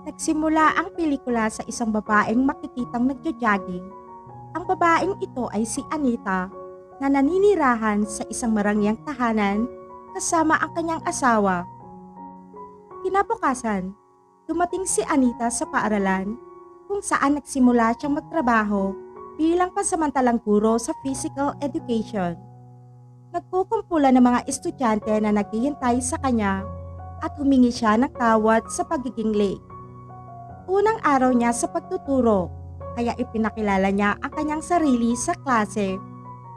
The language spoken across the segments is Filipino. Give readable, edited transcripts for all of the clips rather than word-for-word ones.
Nagsimula ang pelikula sa isang babaeng makikitang nagjo-jogging. Ang babaeng ito ay si Anita na naninirahan sa isang marangyang tahanan kasama ang kanyang asawa. Kinabukasan, dumating si Anita sa paaralan kung saan nagsimula siyang magtrabaho bilang pansamantalang guro sa physical education. Nagkukumpulan ng mga estudyante na naghihintay sa kanya at humingi siya ng tawad sa pagiging late. Unang araw niya sa pagtuturo, kaya ipinakilala niya ang kanyang sarili sa klase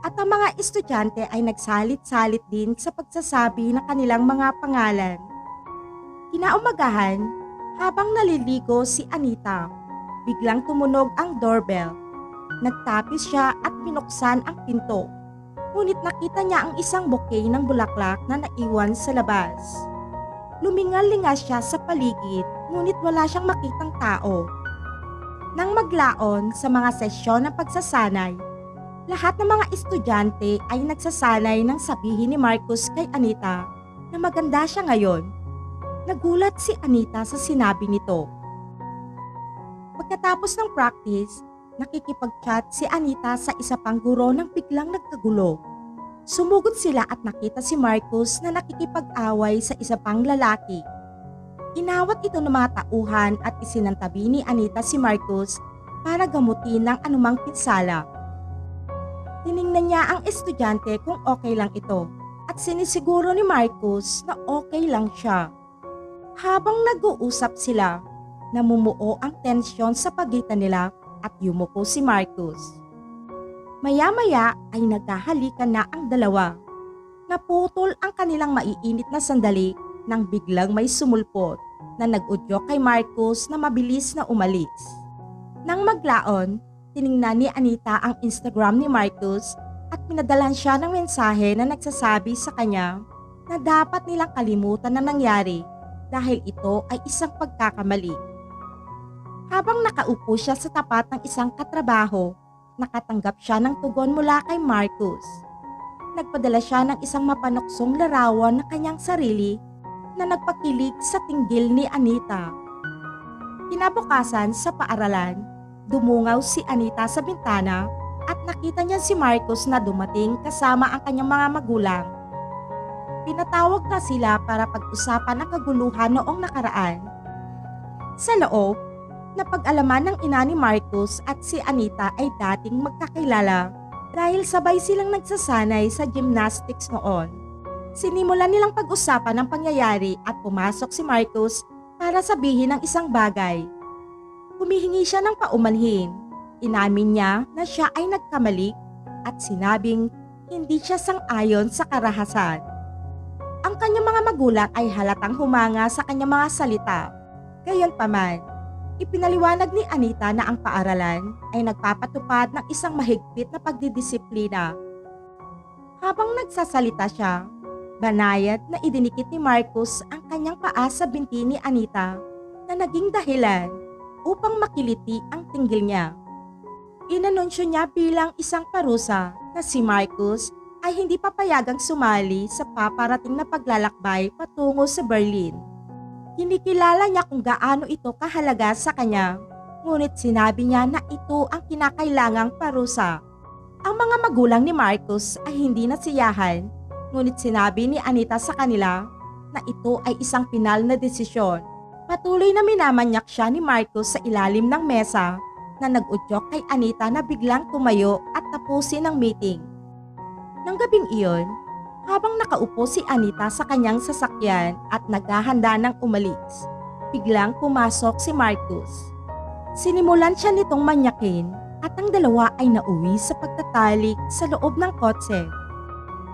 at ang mga estudyante ay nagsalit-salit din sa pagsasabi ng kanilang mga pangalan. Kinaumagahan, habang naliligo si Anita, biglang tumunog ang doorbell. Nagtapis siya at binuksan ang pinto. Ngunit nakita niya ang isang bouquet ng bulaklak na naiwan sa labas. Lumingal-lingas siya sa paligid, ngunit wala siyang makitang tao. Nang maglaon sa mga sesyon ng pagsasanay, lahat ng mga estudyante ay nagsasanay ng sabihin ni Marcus kay Anita na maganda siya ngayon. Nagulat si Anita sa sinabi nito. Pagkatapos ng practice, nakikipag-chat si Anita sa isa pang guro nang biglang nagkagulo. Sumugod sila at nakita si Marcus na nakikipag-away sa isa pang lalaki. Inawat ito ng mga tauhan at isinantabi ni Anita si Marcus para gamutin ng anumang pinsala. Tiningnan niya ang estudyante kung okay lang ito at sinisiguro ni Marcus na okay lang siya. Habang nag-uusap sila, namumuo ang tensyon sa pagitan nila at yumuko si Marcus. Maya-maya ay nagkahalikan na ang dalawa. Naputol ang kanilang maiinit na sandali nang biglang may sumulpot na nag-udyok kay Marcus na mabilis na umalis. Nang maglaon, tiningnan ni Anita ang Instagram ni Marcus at pinadalan siya ng mensahe na nagsasabi sa kanya na dapat nilang kalimutan na nangyari dahil ito ay isang pagkakamali. Habang nakaupo siya sa tapat ng isang katrabaho, nakatanggap siya ng tugon mula kay Marcus. Nagpadala siya ng isang mapanuksong larawan ng kanyang sarili na nagpakilig sa tinggil ni Anita. Kinabukasan sa paaralan, dumungaw si Anita sa bintana at nakita niya si Marcus na dumating kasama ang kanyang mga magulang. Pinatawag na sila para pag-usapan ang kaguluhan noong nakaraan. Sa loob, napag-alaman ng ina ni Marcus at si Anita ay dating magkakilala dahil sabay silang nagsasanay sa gymnastics noon. Sinimulan nilang pag-usapan ang pangyayari at pumasok si Marcus para sabihin ng isang bagay. Humihingi siya ng paumanhin. Inamin niya na siya ay nagkamali at sinabing hindi siya sang-ayon sa karahasan. Ang kanyang mga magulang ay halatang humanga sa kanyang mga salita. Gayunpaman, ipinaliwanag ni Anita na ang paaralan ay nagpapatupad ng isang mahigpit na pagdidisiplina. Habang nagsasalita siya, banayad na idinikit ni Marcus ang kanyang paa sa binti ni Anita na naging dahilan upang makiliti ang tinggil niya. Inanunsyo niya bilang isang parusa na si Marcus ay hindi papayagang sumali sa paparating na paglalakbay patungo sa Berlin. Kinikilala niya kung gaano ito kahalaga sa kanya, ngunit sinabi niya na ito ang kinakailangang parusa. Ang mga magulang ni Marcus ay hindi nasiyahan, ngunit sinabi ni Anita sa kanila na ito ay isang pinal na desisyon. Patuloy na minamanyak siya ni Marcus sa ilalim ng mesa na nag-udyok kay Anita na biglang tumayo at tapusin ang meeting. Nang gabing iyon, habang nakaupo si Anita sa kanyang sasakyan at naghahanda ng umalis, biglang pumasok si Marcus. Sinimulan siya nitong manyakin at ang dalawa ay nauwi sa pagtatalik sa loob ng kotse.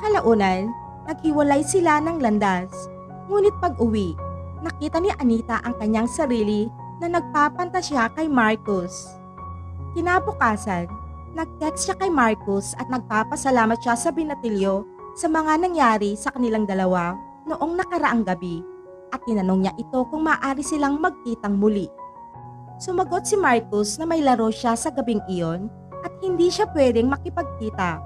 Kalaunan, naghiwalay sila ng landas. Ngunit pag-uwi, nakita ni Anita ang kanyang sarili na nagpapantasya kay Marcus. Kinabukasan, nag-text siya kay Marcus at nagpapasalamat siya sa binatilyo sa mga nangyari sa kanilang dalawa noong nakaraang gabi at tinanong niya ito kung maaari silang magkitang muli. Sumagot si Marcus na may laro siya sa gabing iyon at hindi siya pwedeng makipagkita.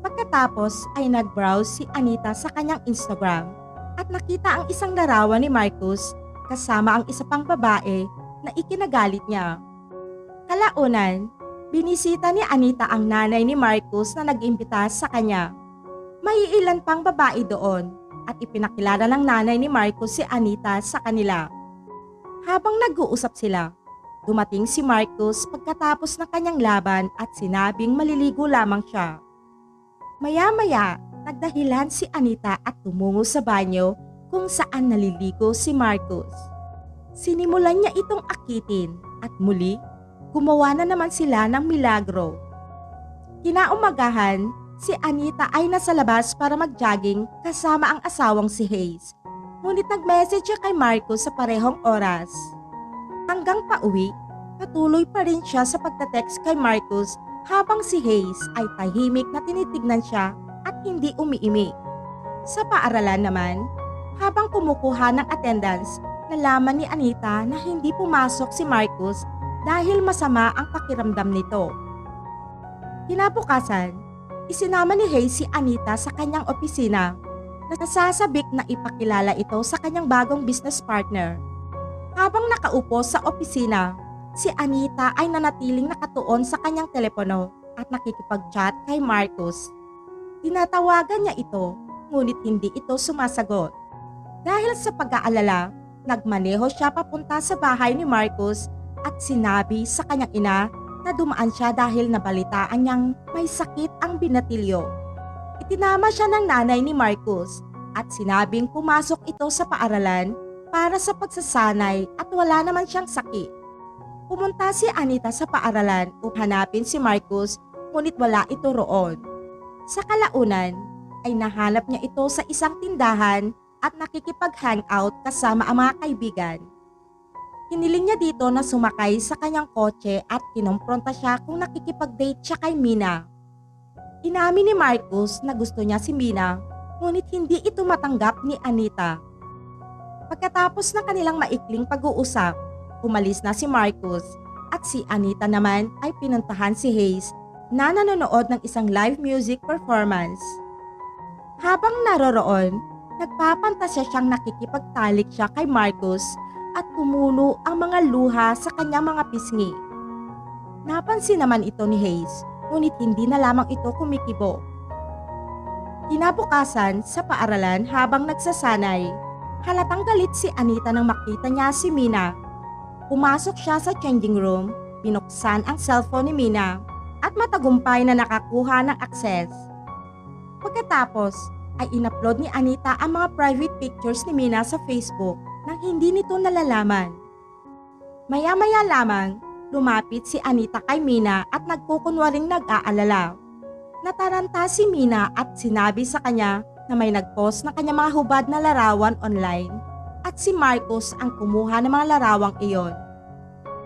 Pagkatapos ay nag-browse si Anita sa kanyang Instagram at nakita ang isang larawan ni Marcus kasama ang isa pang babae na ikinagalit niya. Kalaunan, binisita ni Anita ang nanay ni Marcos na nag-imbita sa kanya. May ilan pang babae doon at ipinakilala ng nanay ni Marcos si Anita sa kanila. Habang nag-uusap sila, dumating si Marcos pagkatapos ng kanyang laban at sinabing maliligo lamang siya. Maya-maya, nagdahilan si Anita at tumungo sa banyo kung saan naliligo si Marcos. Sinimulan niya itong akitin at muli, gumawa na naman sila ng milagro. Kinaumagahan, si Anita ay nasa labas para mag-jogging kasama ang asawang si Hayes. Ngunit nag-message siya kay Marcos sa parehong oras. Hanggang pauwi, patuloy pa rin siya sa pagtatext kay Marcos habang si Hayes ay tahimik na tinitignan siya at hindi umiimik. Sa paaralan naman, habang kumukuha ng attendance, nalaman ni Anita na hindi pumasok si Marcos dahil masama ang pakiramdam nito. Kinabukasan, isinama ni Hayes si Anita sa kanyang opisina. Nasasabik na ipakilala ito sa kanyang bagong business partner. Habang nakaupo sa opisina, si Anita ay nanatiling nakatuon sa kanyang telepono at nakikipag-chat kay Marcos. Tinatawagan niya ito, ngunit hindi ito sumasagot. Dahil sa pag-aalala, nagmaneho siya papunta sa bahay ni Marcos at sinabi sa kanyang ina na dumaan siya dahil nabalitaan niyang may sakit ang binatilyo. Itinama siya ng nanay ni Marcos at sinabing pumasok ito sa paaralan para sa pagsasanay at wala naman siyang sakit. Pumunta si Anita sa paaralan upang hanapin si Marcos, ngunit wala ito roon. Sa kalaunan ay nahanap niya ito sa isang tindahan at nakikipag-hangout kasama ang mga kaibigan. Hiniling niya dito na sumakay sa kanyang kotse at kinompronta siya kung nakikipag-date siya kay Mina. Inamin ni Marcos na gusto niya si Mina, ngunit hindi ito matanggap ni Anita. Pagkatapos ng kanilang maikling pag-uusap, umalis na si Marcos at si Anita naman ay pinuntahan si Hayes na nanonood ng isang live music performance. Habang naroroon, nagpapantasya siyang nakikipagtalik siya kay Marcos at tumulo ang mga luha sa kanyang mga pisngi. Napansin naman ito ni Hayes, ngunit hindi na lamang ito kumikibo. Kinabukasan sa paaralan habang nagsasanay, halatang galit si Anita nang makita niya si Mina. Pumasok siya sa changing room, binuksan ang cellphone ni Mina at matagumpay na nakakuha ng access. Pagkatapos ay inupload ni Anita ang mga private pictures ni Mina sa Facebook nang hindi nito nalalaman. Maya-maya lamang, lumapit si Anita kay Mina at nagkukunwaring nag-aalala. Nataranta si Mina at sinabi sa kanya na may nag-post ng kanyang mga hubad na larawan online at si Marcos ang kumuha ng mga larawang iyon.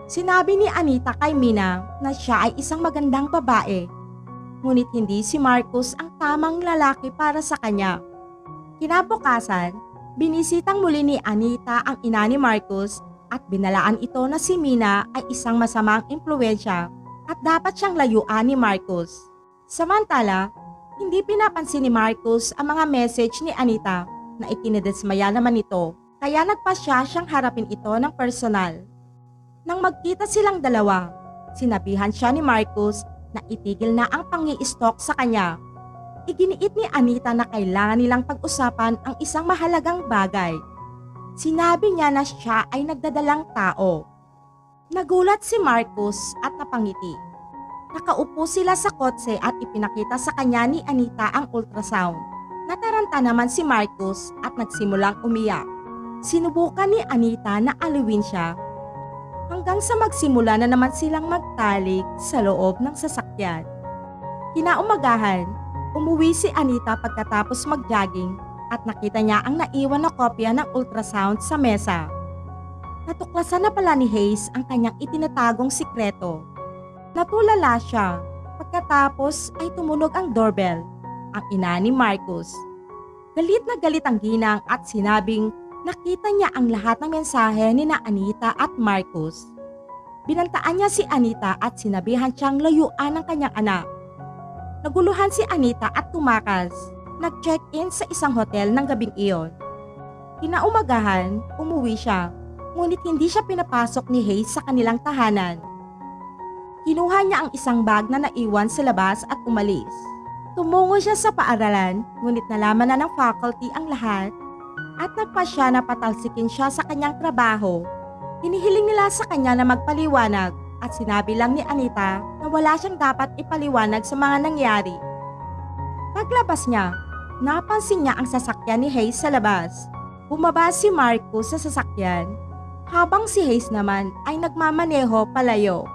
Sinabi ni Anita kay Mina na siya ay isang magandang babae, ngunit hindi si Marcos ang tamang lalaki para sa kanya. Kinabukasan, binisitang muli ni Anita ang ina ni Marcos at binalaan ito na si Mina ay isang masamang impluwensya at dapat siyang layuan ni Marcos. Samantala, hindi pinapansin ni Marcos ang mga message ni Anita na ikinidesmaya naman ito, kaya nagpasya siyang harapin ito ng personal. Nang magkita silang dalawa, sinabihan siya ni Marcos na itigil na ang pangi-stalk sa kanya. Iginiit ni Anita na kailangan nilang pag-usapan ang isang mahalagang bagay. Sinabi niya na siya ay nagdadalang tao. Nagulat si Marcos at napangiti. Nakaupo sila sa kotse at ipinakita sa kanya ni Anita ang ultrasound. Nataranta naman si Marcos at nagsimulang umiyak. Sinubukan ni Anita na aliwin siya. Hanggang sa magsimula na naman silang magtalik sa loob ng sasakyan. Kinaumagahan, umuwi si Anita pagkatapos mag-jogging at nakita niya ang naiwan na kopya ng ultrasound sa mesa. Natuklasan na pala ni Hayes ang kanyang itinatagong sikreto. Natulala siya pagkatapos ay tumunog ang doorbell, ang ina ni Marcos. Galit na galit ang ginang at sinabing nakita niya ang lahat ng mensahe ni na Anita at Marcos. Binantaan niya si Anita at sinabihan siyang layuan ng kanyang anak. Naguluhan si Anita at tumakas. Nag-check-in sa isang hotel ng gabing iyon. Kinaumagahan, umuwi siya. ngunit hindi siya pinapasok ni Hayes sa kanilang tahanan. Kinuha niya ang isang bag na naiwan sa labas at umalis. Tumungo siya sa paaralan, ngunit nalaman na ng faculty ang lahat at nagpasya na patalsikin siya sa kanyang trabaho. Hinihiling nila sa kanya na magpaliwanag at sinabi lang ni Anita na wala siyang dapat ipaliwanag sa mga nangyari. Paglabas niya, napansin niya ang sasakyan ni Hayes sa labas. Bumaba si Marcus sa sasakyan, habang si Hayes naman ay nagmamaneho palayo.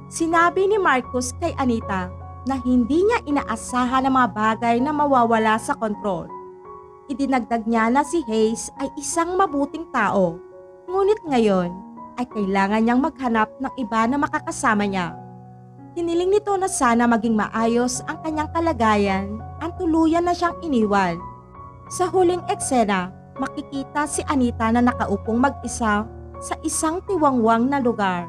Sinabi ni Marcus kay Anita na hindi niya inaasahan ang mga bagay na mawawala sa kontrol. Idinagdag niya na si Hayes ay isang mabuting tao, ngunit ngayon ay kailangan niyang maghanap ng iba na makakasama niya. Hiniling nito na sana maging maayos ang kanyang kalagayan at tuluyan na siyang iniwan. Sa huling eksena, makikita si Anita na nakaupong mag-isa sa isang tiwangwang na lugar.